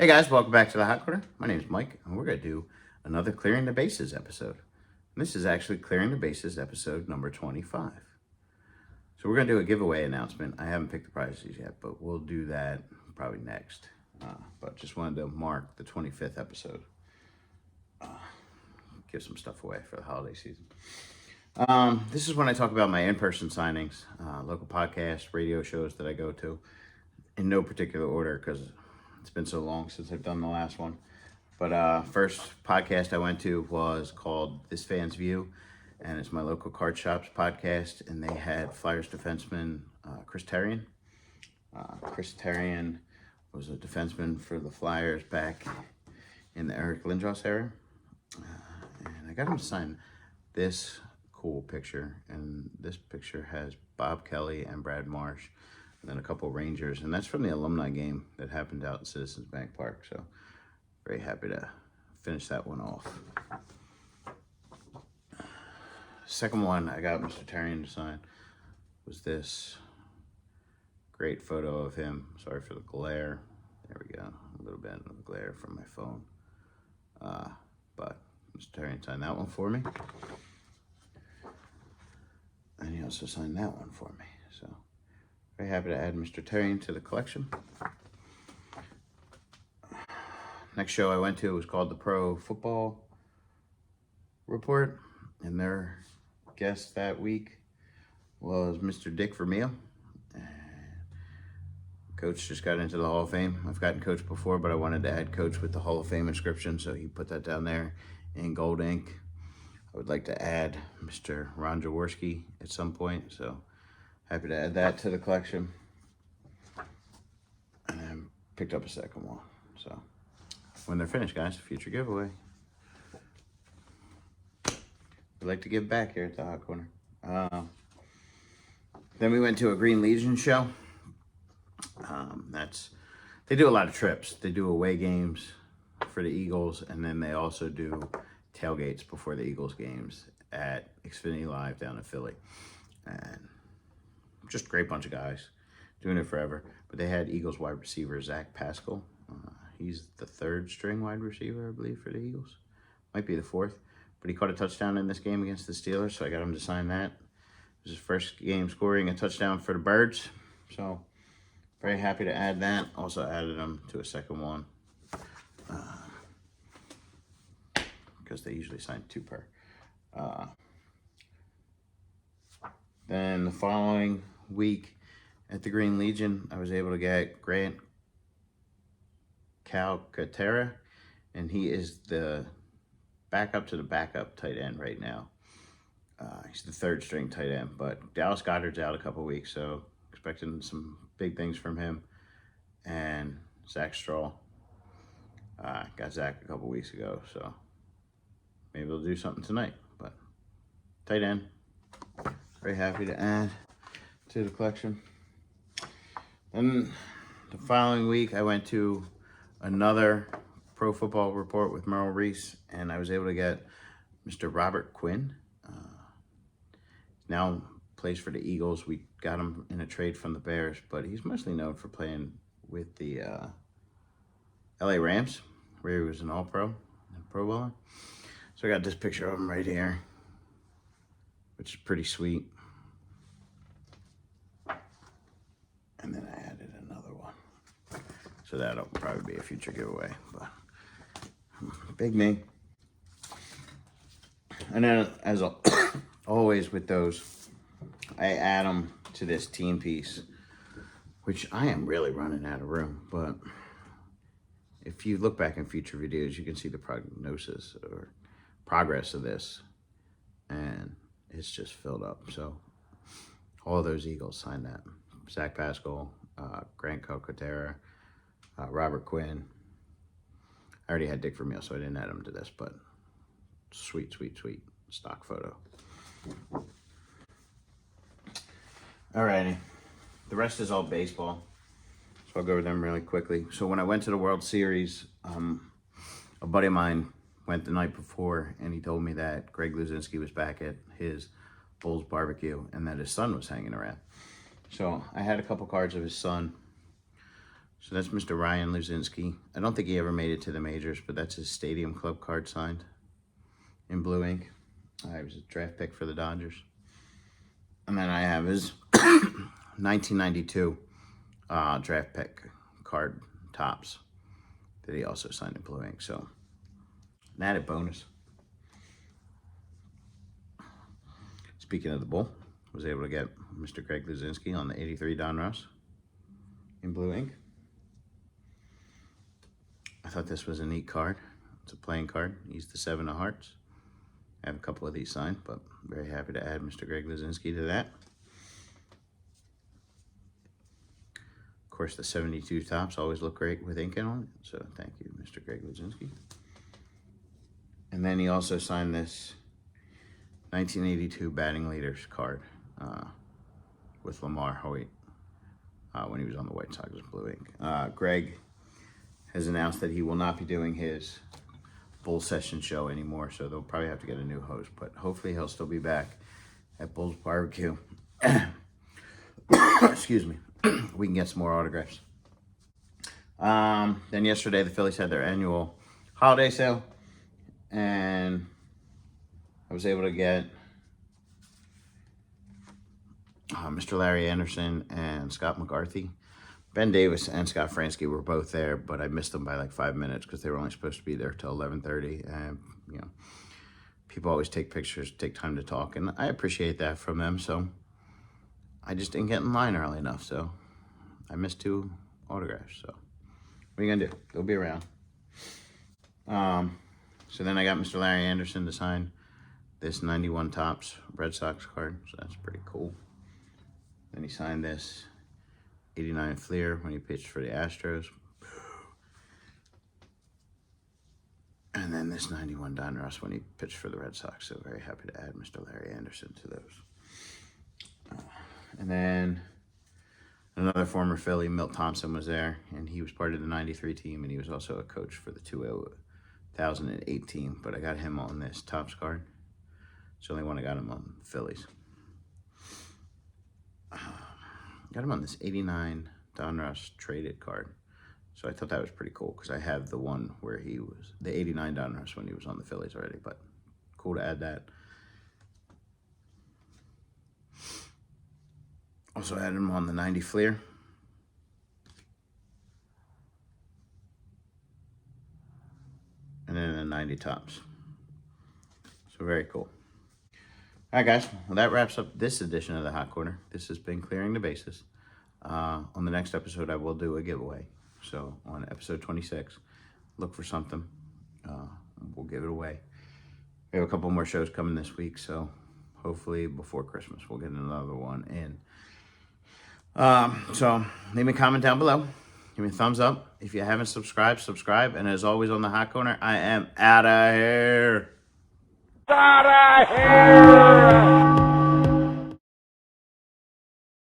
Hey guys, welcome back to the Hot Corner. My name is Mike, and we're going to do another Clearing the Bases episode. And this is actually Clearing the Bases episode number 25. So we're going to do a giveaway announcement. I haven't picked the prizes yet, but we'll do that probably next. But just wanted to mark the 25th episode. Give some stuff away for the holiday season. This is when I talk about my in-person signings, local podcasts, radio shows that I go to, in no particular order because it's been so long since I've done the last one. But first podcast I went to was called This Fan's View, and it's my local card shop's podcast, and they had Flyers defenseman Chris Therien. Chris Therien was a defenseman for the Flyers back in the Eric Lindros era. And I got him to sign this cool picture, and this picture has Bob Kelly and Brad Marsh, and then a couple Rangers, and that's from the alumni game that happened out in Citizens Bank Park. So very happy to finish that one off. Second one I got Mr. Therien to sign was this great photo of him. Sorry for the glare. There we go. A little bit of glare from my phone. But Mr. Therien signed that one for me. And he also signed that one for me. So very happy to add Mr. Therien to the collection. Next show I went to was called the Pro Football Report, and their guest that week was Mr. Dick Vermeil. Coach just got into the Hall of Fame. I've gotten Coach before, but I wanted to add Coach with the Hall of Fame inscription, so he put that down there in gold ink. I would like to add Mr. Ron Jaworski at some point, so happy to add that to the collection. And then picked up a second one. So when they're finished, guys, future giveaway. We'd like to give back here at the Hot Corner. Then we went to a Green Legion show. They do a lot of trips. They do away games for the Eagles, and then they also do tailgates before the Eagles games at Xfinity Live down in Philly. And just a great bunch of guys doing it forever. But they had Eagles wide receiver Zach Pascal. He's the third string wide receiver, I believe, for the Eagles. Might be the fourth. But he caught a touchdown in this game against the Steelers, so I got him to sign that. It was his first game scoring a touchdown for the Birds. So very happy to add that. Also added him to a second one. Because they usually sign two per. Then the following week at the Green Legion, I was able to get Grant Calcaterra, and he is the backup to the backup tight end right now. He's the third string tight end, but Dallas Goedert's out a couple weeks, so expecting some big things from him. And Zach Strahl. Got Zach a couple weeks ago, so maybe they'll do something tonight. But tight end, very happy to add to the collection. Then the following week, I went to another Pro Football Report with Merrill Reese, and I was able to get Mr. Robert Quinn. Now plays for the Eagles. We got him in a trade from the Bears, but he's mostly known for playing with the LA Rams, where he was an All-Pro, Pro Bowler. So I got this picture of him right here, which is pretty sweet. And then I added another one. So that'll probably be a future giveaway, but big me. And then as always with those, I add them to this team piece, which I am really running out of room, but if you look back in future videos, you can see the prognosis or progress of this, and it's just filled up. So all those Eagles signed that. Zach Pascal, Grant Calcaterra, Robert Quinn. I already had Dick Vermeil, so I didn't add him to this, but sweet, sweet, sweet stock photo. Alrighty, the rest is all baseball, so I'll go over them really quickly. So when I went to the World Series, a buddy of mine went the night before, and he told me that Greg Luzinski was back at his Bulls barbecue and that his son was hanging around. So I had a couple cards of his son. So that's Mr. Ryan Luzinski. I don't think he ever made it to the majors, but that's his Stadium Club card signed in blue ink. He was a draft pick for the Dodgers. And then I have his 1992 draft pick card tops that he also signed in blue ink. So an added bonus. Speaking of the Bull, was able to get Mr. Greg Luzinski on the 83 Donruss in blue ink. I thought this was a neat card. It's a playing card. He's the 7 of hearts. I have a couple of these signed, but very happy to add Mr. Greg Luzinski to that. Of course, the 72 tops always look great with ink on it, so thank you, Mr. Greg Luzinski. And then he also signed this 1982 batting leaders card with Lamar Hoyt when he was on the White Sox in blue ink. Greg has announced that he will not be doing his Bull Session show anymore, so they'll probably have to get a new host, but hopefully he'll still be back at Bull's Barbecue. Excuse me. We can get some more autographs. Then yesterday, the Phillies had their annual holiday sale, and I was able to get Mr. Larry Anderson and Scott McCarthy. Ben Davis and Scott Fransky were both there, but I missed them by like 5 minutes because they were only supposed to be there till 11:30. And people always take pictures, take time to talk, and I appreciate that from them. So I just didn't get in line early enough, so I missed 2 autographs. So what are you gonna do? They'll be around. So then I got Mr. Larry Anderson to sign this 91 Topps Red Sox card, so that's pretty cool. Then he signed this 89 Fleer when he pitched for the Astros. And then this 91 Donruss when he pitched for the Red Sox. So very happy to add Mr. Larry Anderson to those. And then another former Philly, Milt Thompson, was there. And he was part of the 93 team. And he was also a coach for the 2008 team. But I got him on this Topps card. It's the only one I got him on Phillies. Got him on this 89 Donruss traded card. So I thought that was pretty cool because I have the one where he was, the 89 Donruss when he was on the Phillies already, but cool to add that. Also added him on the 90 Fleer. And then the 90 Topps. So very cool. All right, guys. Well, that wraps up this edition of the Hot Corner. This has been Clearing the Bases. On the next episode, I will do a giveaway. So on episode 26, look for something. We'll give it away. We have a couple more shows coming this week, so hopefully before Christmas, we'll get another one in. So leave me a comment down below. Give me a thumbs up. If you haven't subscribed, subscribe. And as always on the Hot Corner, I am out of here. Out of here!